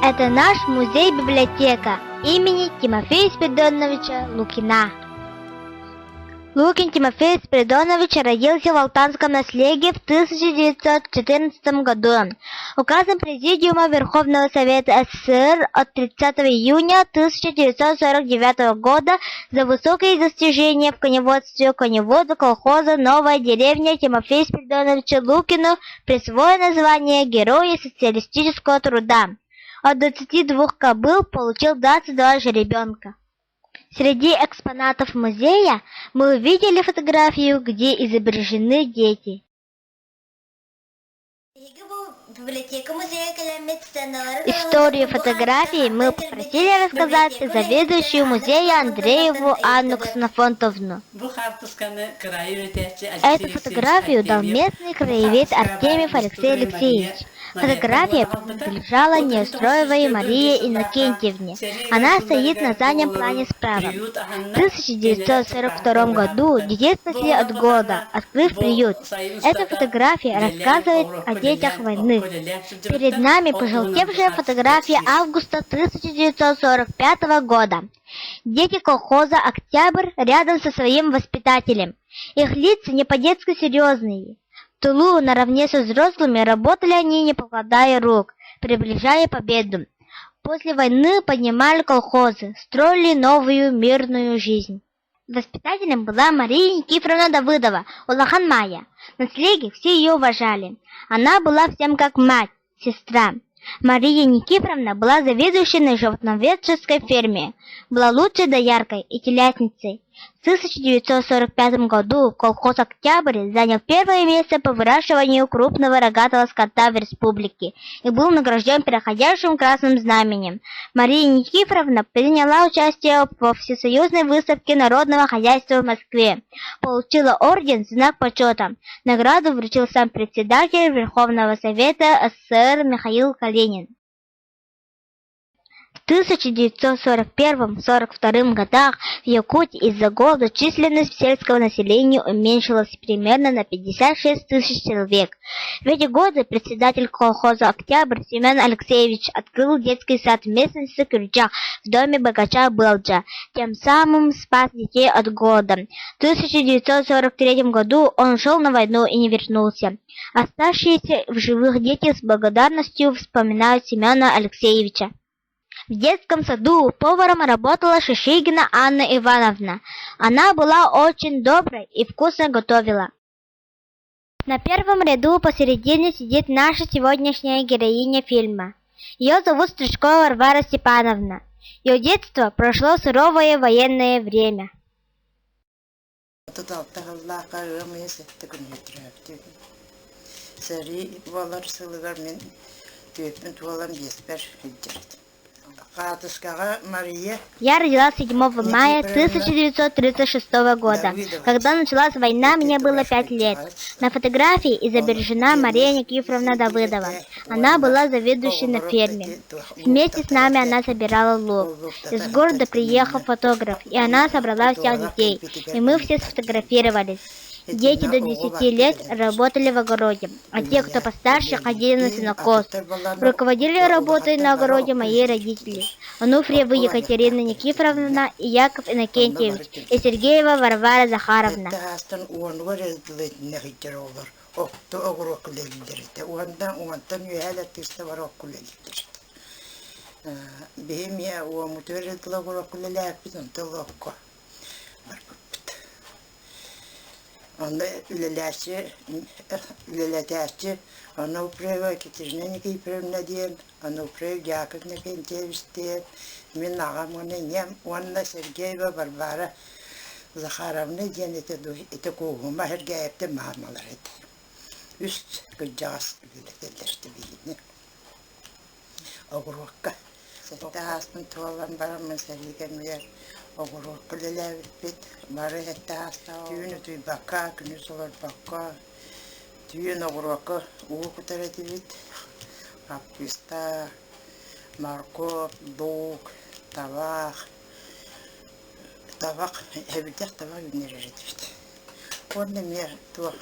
Это наш музей-библиотека имени Тимофея Спиридоновича Лукина. Лукин Тимофей Спиридонович родился в Алтанском Наследии в 1914 году. Указом Президиума Верховного Совета СССР от 30 июня 1949 года за высокие достижения в коневодстве коневоду колхоза «Новая деревня» Тимофею Спиридоновичу Лукину присвоено звание Героя социалистического труда. От 22 кобыл получил 22 жеребенка. Среди экспонатов музея мы увидели фотографию, где изображены дети. Историю фотографий мы попросили рассказать заведующую музея Андрееву Анну Ксенофонтовну. Эту фотографию дал местный краевед Артемьев Алексей Алексеевич. Фотография принадлежала Неустроевой Марии Иннокентьевне. Она стоит на заднем плане справа. В 1942 году детей спасли от голода, открыв приют. Эта фотография рассказывает о детях войны. Перед нами пожелтевшая фотография августа 1945 года. Дети колхоза «Октябрь» рядом со своим воспитателем. Их лица не по-детски серьезные. В тылу наравне со взрослыми работали они, не покладая рук, приближая победу. После войны поднимали колхозы, строили новую мирную жизнь. Воспитателем была Мария Никифоровна Давыдова, Улахан Майя. На слеге все ее уважали. Она была всем как мать, сестра. Мария Никифоровна была заведующей на животноведческой ферме, была лучшей дояркой и телятницей. В 1945 году колхоз «Октябрь» занял первое место по выращиванию крупного рогатого скота в республике и был награжден переходящим красным знаменем. Мария Никифоровна приняла участие во всесоюзной выставке народного хозяйства в Москве, получила орден «Знак почета». Награду вручил сам председатель Верховного Совета СССР Михаил Калинин. В 1941-1942 годах в Якутии из-за голода численность сельского населения уменьшилась примерно на 56 тысяч человек. В эти годы председатель колхоза «Октябрь» Семен Алексеевич открыл детский сад в местности Кюрчах в доме богача Белджа, тем самым спас детей от голода. В 1943 году он ушел на войну и не вернулся. Оставшиеся в живых дети с благодарностью вспоминают Семена Алексеевича. В детском саду поваром работала Шишигина Анна Ивановна. Она была очень доброй и вкусно готовила. На первом ряду посередине сидит наша сегодняшняя героиня фильма. Ее зовут Стрижкова Варвара Степановна. Ее детство прошло в суровое военное время. Я родилась 7 мая 1936 года. Когда началась война, мне было 5 лет. На фотографии изображена Мария Никифоровна Давыдова. Она была заведующей на ферме. Вместе с нами она собирала лук. Из города приехал фотограф, и она собрала всех детей, и мы все сфотографировались. Дети до 10 лет работали в огороде, а те, кто постарше, ходили на сенокос. Руководили работой на огороде мои родители: Ануфриева Екатерина Никифоровна и Яков Иннокентьевич, и Сергеева Варвара Захаровна. Onda ülelətəşçi, Anufriyeва Екатерина Никифоровна deyən, Anufriyev Yakov Nikentьевич deyən, мен ағам оны нем, онна Сергеева Варвара Захаровна deyən ete qoğuma her gəyəbdə mağmalar edi. Üst qıcağız ülelətəşçi beyini. Oğurluqqa. Sette asmın tuğalan baramın sərigən müyer. Oğurluq qılələbit, barı hette hasta. Tüyünü tüy bakka, günü solar bakka. Tüyün oğurluqqa uğu kutar edibit. Kapista, markop, doğuk, tabak. Tabak, hebidək tabak ünərir edibit. Onda mer tuğ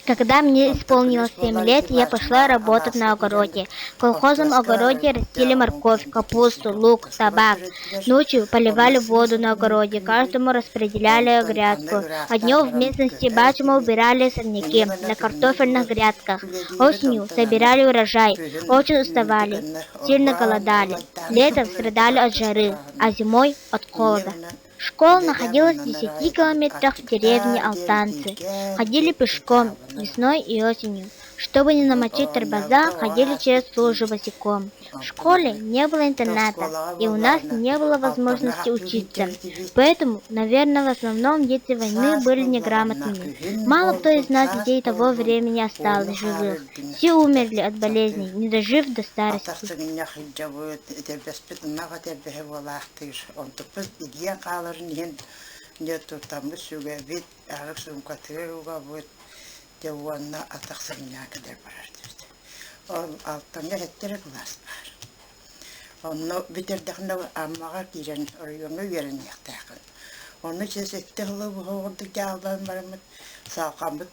Когда мне исполнилось 7 лет, я пошла работать на огороде. В колхозном огороде растили морковь, капусту, лук, табак. Ночью поливали воду на огороде, каждому распределяли грядку. А днем в местности бачимо убирали сорняки на картофельных грядках. Осенью собирали урожай, очень уставали, сильно голодали. Летом страдали от жары, а зимой от холода. Школа находилась в 10 километрах в деревне Алтанцы. Ходили пешком весной и осенью. Чтобы не намочить тормоза, ходили через лужи босиком. В школе не было интернета, и у нас не было возможности учиться. Поэтому, наверное, в основном дети войны были неграмотными. Мало кто из нас, детей того времени, осталось живых. Все умерли от болезней, не дожив до старости. Девуанна атақсырына кедер барар дебді. Ол алтанға хеттері класс бар. Оны бітердіғында аммаға кейрен, орыйоңы верен яқтақын. Оны сесетті ғылы бұғырды жағдан барымыд, салқамыд.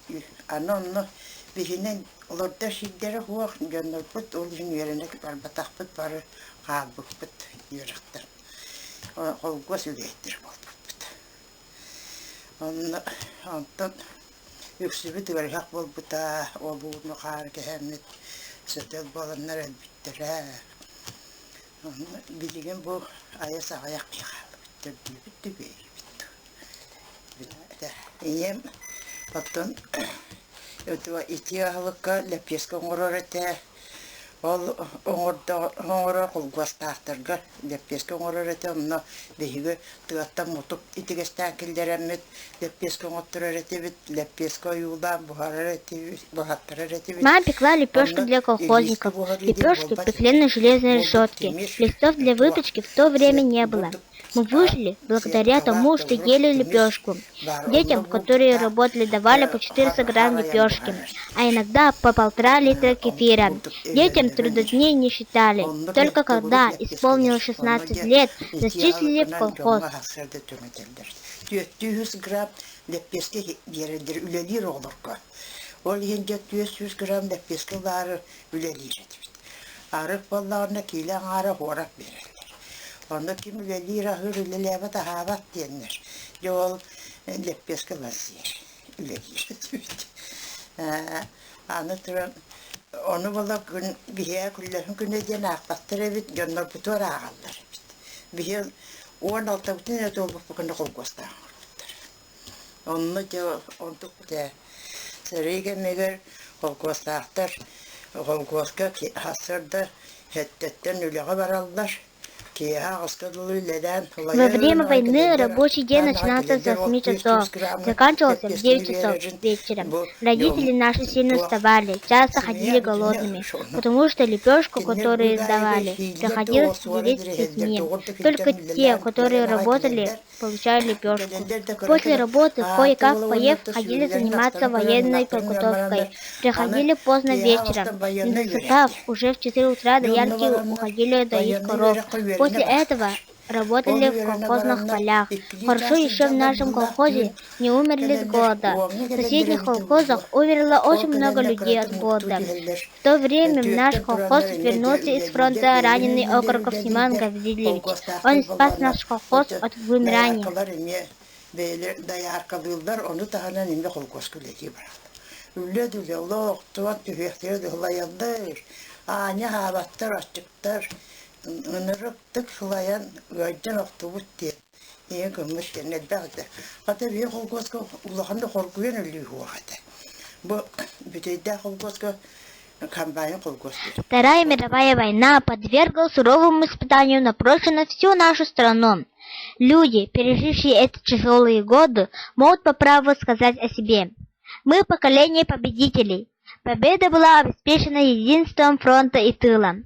Оны бігінен оларда шиддері хуақ, жондар бұд, ол жын веренек бар, батақ бұд бары қалбық бұд, еріқтір. Қолға сөйлейттір бол бұд. Оны антон Yüksübü tüverhak bol buta, o buğunu kar kehemmet, sötel bolanlar elbittere. Bilgin bu ayas ayak yakalı bitti, bitti. İyem, patron, ötüva itiyahalıkka lepyeska ngororete, ol oңорда қолғастақтырға деппеске оңорорете онна бейгі тыаттан мұтып итігестен келдеремет деппеске оңоттырарете леппеске юлдан бұхаттырарете. Мама пекла лепешки для колхозников. Лепешки пекли на железной решетке. Листов для выпечки в то время не было. Мы выжили благодаря тому, что ели лепешку. Детям, которые работали, давали по 400 грамм лепешки, а иногда по 1,5 литра кефира. Детям трудодней не считали. Только когда исполнилось 16 лет, зачислили в колхоз. 400 грамм лепешки берилер, үлелер олырға. Ол енді 400 грамм лепешки бары үлелер. Арық балларына келен ары хорап берілер. Onu kim öleli rahır öleleve de havat denir. Yol leppeske vaziyir. Öleli. Anlatıran onu valla bir kulların günü diye nakbattır evet gönler bu tora ağallar. Bir 16 bütün et olup bugün kolgosta. Onu da ontuk da seriye meğer kolgosta aktar. Kolgoska ki hasırda hettetten ölüge varallar. Во время войны рабочий день начинался с 8 часов, заканчивался в 9 часов вечера. Родители наши сильно уставали, часто ходили голодными, потому что лепешку, которую сдавали, приходилось делить с детьми. Только те, которые работали, получали лепешку. После работы, кое-как поев, ходили заниматься военной подготовкой. Приходили поздно вечером. Не досыпав, уже в 4 утра доярки уходили доить коров. После этого работали в колхозных полях. Хорошо еще в нашем колхозе не умерли с голода. В соседних колхозах умерло очень много людей от голода. В то время в наш колхоз вернулся из фронта раненый окороков Симон Гаврилевич. Он спас наш колхоз от вымирания. Önürüktük şulayan gördün oktubut diye. İyi gümüş yerine dağdı. Hatta bir kolgoska ulağında korkuyan ölüyor hadi. Bu büteyde kolgoska кампания колгоспа. Вторая мировая война подвергла суровому испытанию напрочь на всю нашу страну. Люди, пережившие эти тяжелые годы, могут по праву сказать о себе. Мы поколение победителей. Победа была обеспечена единством фронта и тыла.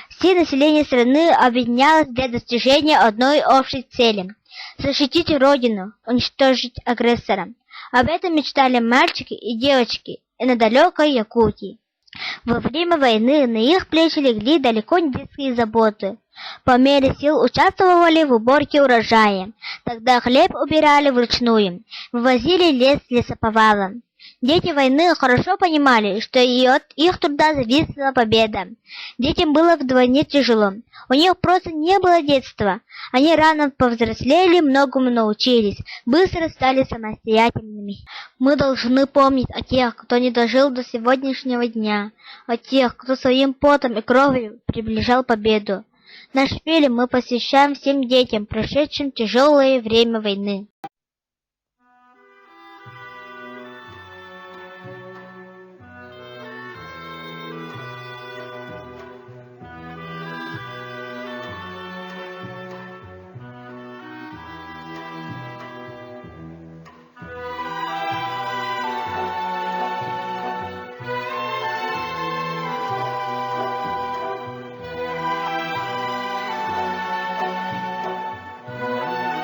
Все население страны объединялось для достижения одной общей цели – защитить Родину, уничтожить агрессора. Об этом мечтали мальчики и девочки и на далекой Якутии. Во время войны на их плечи легли далеко не детские заботы. По мере сил участвовали в уборке урожая. Тогда хлеб убирали вручную, вывозили лес лесоповалом. Дети войны хорошо понимали, что и от их труда зависела победа. Детям было вдвойне тяжело. У них просто не было детства. Они рано повзрослели, многому научились, быстро стали самостоятельными. Мы должны помнить о тех, кто не дожил до сегодняшнего дня, о тех, кто своим потом и кровью приближал победу. Наш фильм мы посвящаем всем детям, прошедшим тяжелое время войны.